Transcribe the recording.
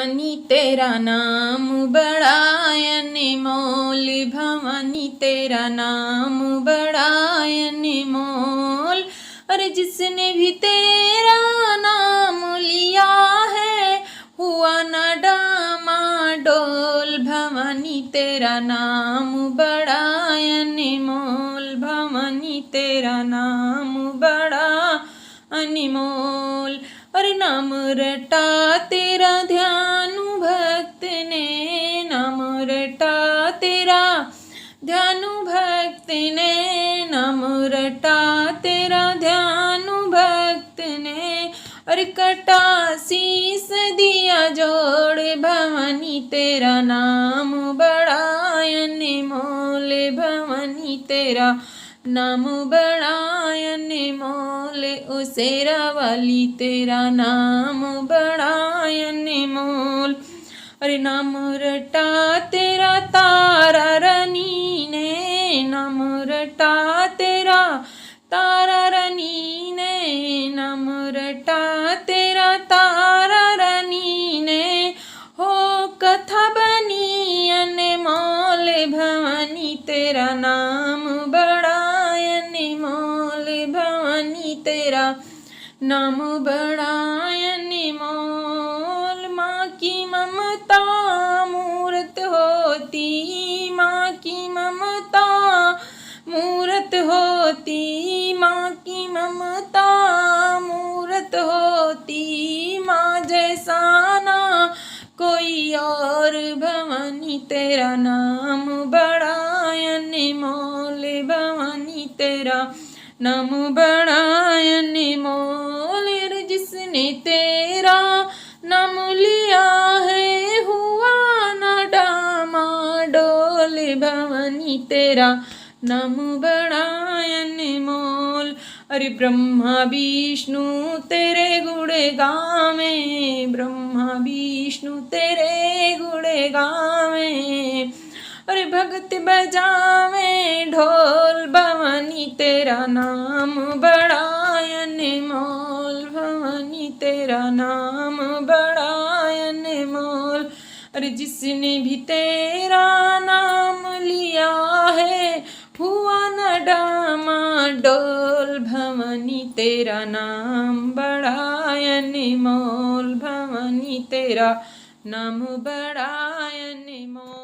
भवानी तेरा नाम बड़ा अनमोल, भवानी तेरा नाम बड़ा अनमोल। अरे जिसने भी तेरा नाम लिया है हुआ न डामाडोल। भवानी तेरा नाम बड़ा अनमोल, भवानी तेरा नाम बड़ा अनमोल। अरे नाम रटा तेरा ध्यान भक्त ने, नाम रटा तेरा ध्यान भक्त ने, नाम रटा तेरा ध्यान भक्त ने। अरे कटा शीस दिया जोड़, भवानी तेरा नाम बड़ा अनमोल, भवानी तेरा नाम बड़ा अनमोल। ओ शेरा वाली तेरा नाम बड़ा अनमोल। अरे नाम रटा तेरा तारा रानी ने, नाम रटा तेरा तारा रानी ने, नाम रटा तेरा तारा रानी ने। हो कथा बनी अनमोल, भवानी तेरा नाम बड़ा अनमोल, भवानी तेरा नाम बड़ा अनमोल। माँ की ममता मूरत होती, माँ की ममता मूरत होती, माँ की ममता मूरत होती। माँ जैसा ना कोई और, भवानी तेरा नाम बड़ा अनमोल, भवानी तेरा नाम बड़ा अनमोल। जिसने तेरा नाम लिया है हुआ न डामाडोल, भवानी तेरा नाम बड़ा अनमोल। अरे ब्रह्मा विष्णु तेरे गुण गावे, ब्रह्मा विष्णु तेरे गुण गावे। अरे भगत बजावे ढोल, भवानी तेरा नाम बड़ा अनमोल, भवानी तेरा नाम बड़ा अनमोल। अरे जिसने भी तेरा नाम लिया है हुआ न डामाडोल, भवानी तेरा नाम बड़ा अनमोल, भवानी तेरा नाम बड़ा अनमोल।